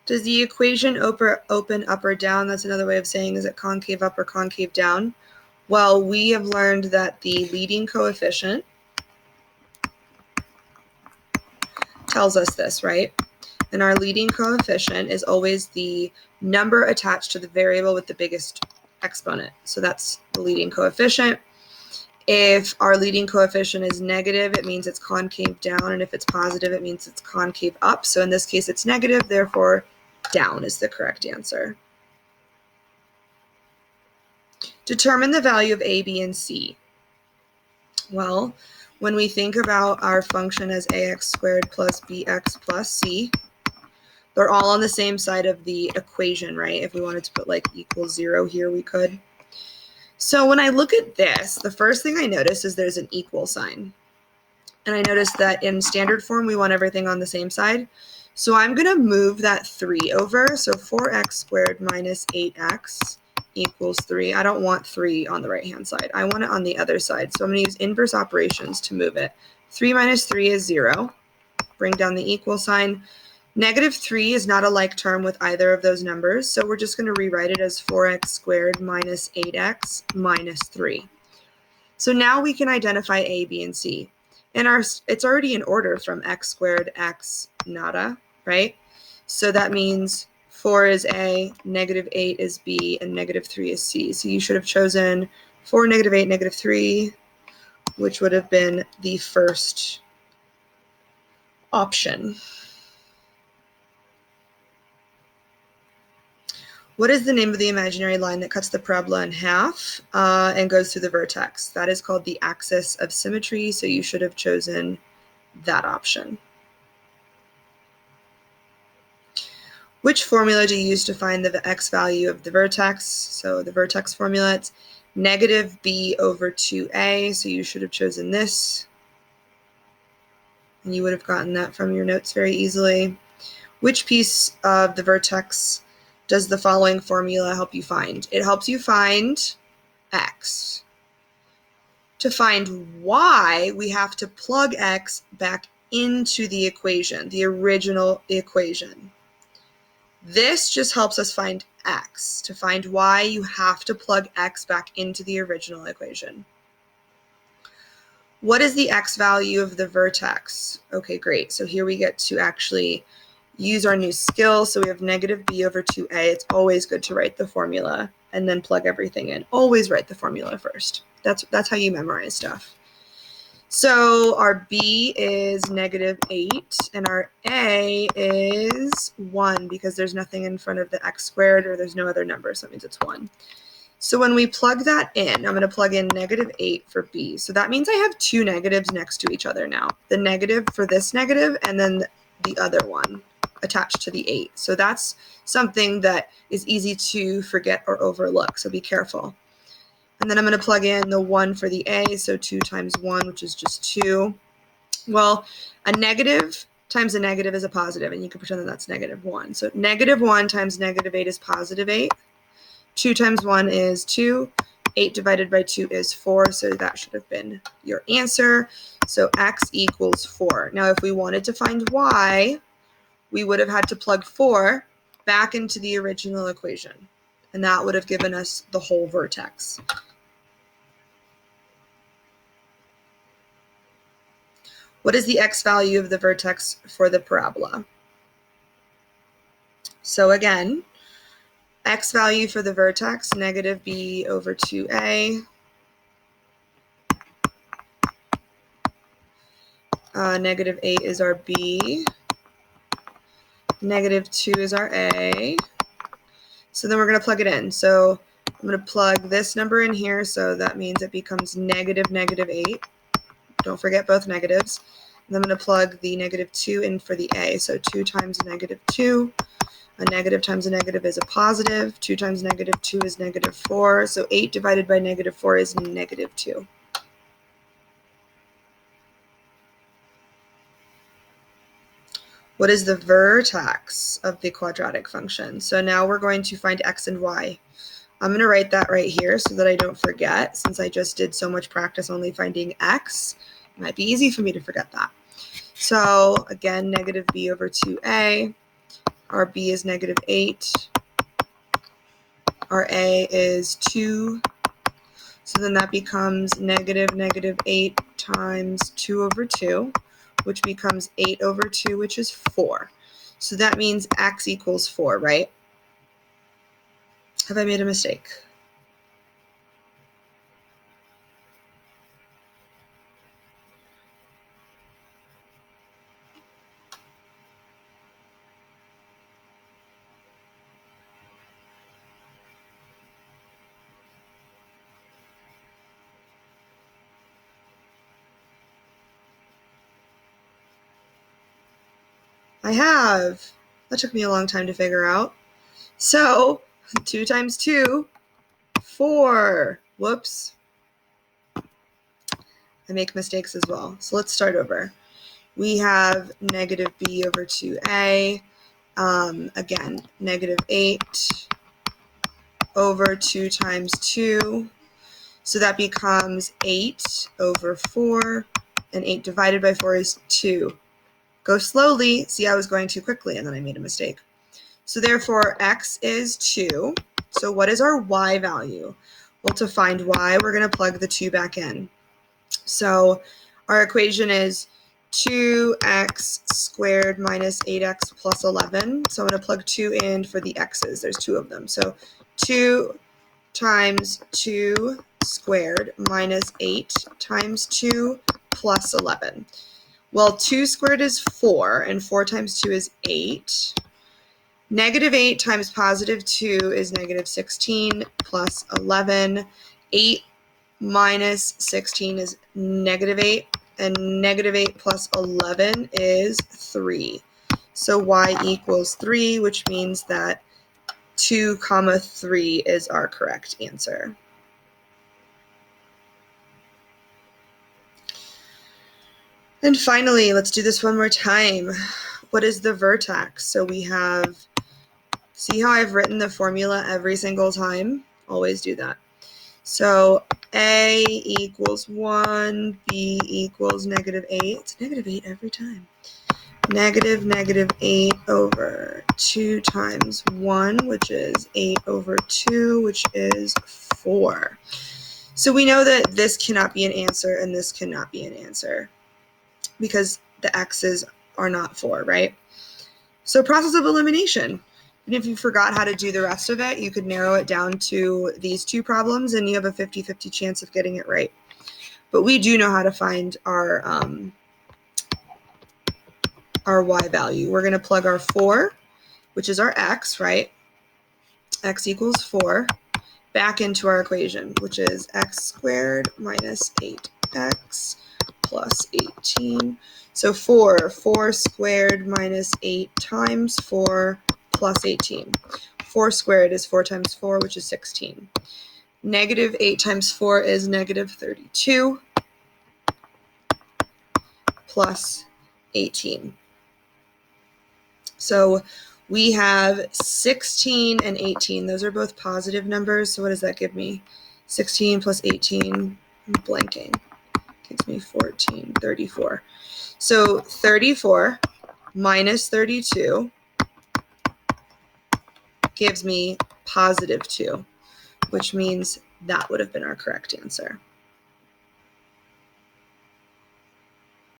Does the equation open up or down? That's another way of saying, is it concave up or concave down? Well, we have learned that the leading coefficient tells us this, right? And our leading coefficient is always the number attached to the variable with the biggest exponent. So that's the leading coefficient. If our leading coefficient is negative, it means it's concave down, and if it's positive, it means it's concave up. So in this case, it's negative, therefore down is the correct answer. Determine the value of a, b, and c. Well, when we think about our function as ax squared plus bx plus c, they're all on the same side of the equation, right? If we wanted to put like equals 0 here, we could. So when I look at this, the first thing I notice is there's an equal sign. And I noticed that in standard form, we want everything on the same side. So I'm going to move that 3 over. So 4x squared minus 8x equals 3. I don't want 3 on the right-hand side. I want it on the other side. So I'm going to use inverse operations to move it. 3 minus 3 is 0. Bring down the equal sign. Negative 3 is not a like term with either of those numbers, so we're just going to rewrite it as 4x squared minus 8x minus 3. So now we can identify a, b, and c. And it's already in order from x squared, x, nada, right? So that means 4 is a, negative 8 is b, and negative 3 is c. So you should have chosen 4, negative 8, negative 3, which would have been the first option. What is the name of the imaginary line that cuts the parabola in half and goes through the vertex? That is called the axis of symmetry, so you should have chosen that option. Which formula do you use to find the x value of the vertex? So the vertex formula, it's negative b over 2a, so you should have chosen this. And you would have gotten that from your notes very easily. Which piece of the vertex does the following formula help you find? It helps you find x. To find y, we have to plug x back into the equation, the original equation. This just helps us find x. To find y, you have to plug x back into the original equation. What is the x value of the vertex? Okay, great. So here we get to actually use our new skill. So we have negative b over 2a. It's always good to write the formula and then plug everything in. Always write the formula first. That's how you memorize stuff. So our b is negative 8 and our a is 1 because there's nothing in front of the x squared or there's no other number, so that means it's 1. So when we plug that in, I'm going to plug in negative 8 for b. So that means I have two negatives next to each other now. The negative for this negative and then the other one attached to the 8. So that's something that is easy to forget or overlook, so be careful. And then I'm going to plug in the 1 for the a, so 2 times 1, which is just 2. Well, a negative times a negative is a positive, and you can pretend that that's negative 1. So negative 1 times negative 8 is positive 8. 2 times 1 is 2. 8 divided by 2 is 4, so that should have been your answer. So x equals 4. Now, if we wanted to find y, we would have had to plug 4 back into the original equation, and that would have given us the whole vertex. What is the x value of the vertex for the parabola? So again, x value for the vertex, negative b over 2a. Negative 8 is our b. Negative 2 is our a. So then we're going to plug it in. So I'm going to plug this number in here, so that means it becomes negative 8. Don't forget both negatives. And I'm going to plug the negative 2 in for the a. So 2 times negative 2. A negative times a negative is a positive. 2 times negative 2 is negative 4. So 8 divided by negative 4 is negative 2. What is the vertex of the quadratic function? So now we're going to find x and y. I'm going to write that right here so that I don't forget. Since I just did so much practice only finding x, it might be easy for me to forget that. So again, negative b over 2a. Our B is -8. Our A is 2. So then that becomes -8 times 2 over 2, which becomes 8 over 2, which is 4. So that means x equals 4, right? Have I made a mistake? I have. That took me a long time to figure out. So 2 times 2, 4. Whoops. I make mistakes as well. So let's start over. We have -b over 2a. Again, -8 over 2 times 2. So that becomes 8 over 4. And 8 divided by 4 is 2. Go slowly. See, I was going too quickly, and then I made a mistake. So therefore, x is 2. So what is our y value? Well, to find y, we're going to plug the 2 back in. So our equation is 2x squared minus 8x plus 11. So I'm going to plug 2 in for the x's. There's 2 of them. So 2 times 2 squared minus 8 times 2 plus 11. Well, 2 squared is 4, and 4 times 2 is 8. -8 times +2 is -16 plus 11. 8 minus 16 is -8, and -8 plus 11 is 3. So y equals 3, which means that 2, 3 is our correct answer. And finally, let's do this one more time. What is the vertex? So we have, see how I've written the formula every single time? Always do that. So A equals 1, B equals -8. It's -8 every time. -8 over 2 times 1, which is 8 over 2, which is 4. So we know that this cannot be an answer and this cannot be an answer because the x's are not 4, right? So process of elimination. And if you forgot how to do the rest of it, you could narrow it down to these 2 problems and you have a 50-50 chance of getting it right. But we do know how to find our y value. We're going to plug our 4, which is our x, right? X equals 4, back into our equation, which is x squared minus 8x plus 18. So 4 squared minus 8 times 4 plus 18. 4 squared is 4 times 4, which is 16. -8 times 4 is -32 plus 18. So we have 16 and 18. Those are both positive numbers. So what does that give me? 16 plus 18, I'm blanking. Gives me 14, 34. So 34 minus 32 gives me +2, which means that would have been our correct answer.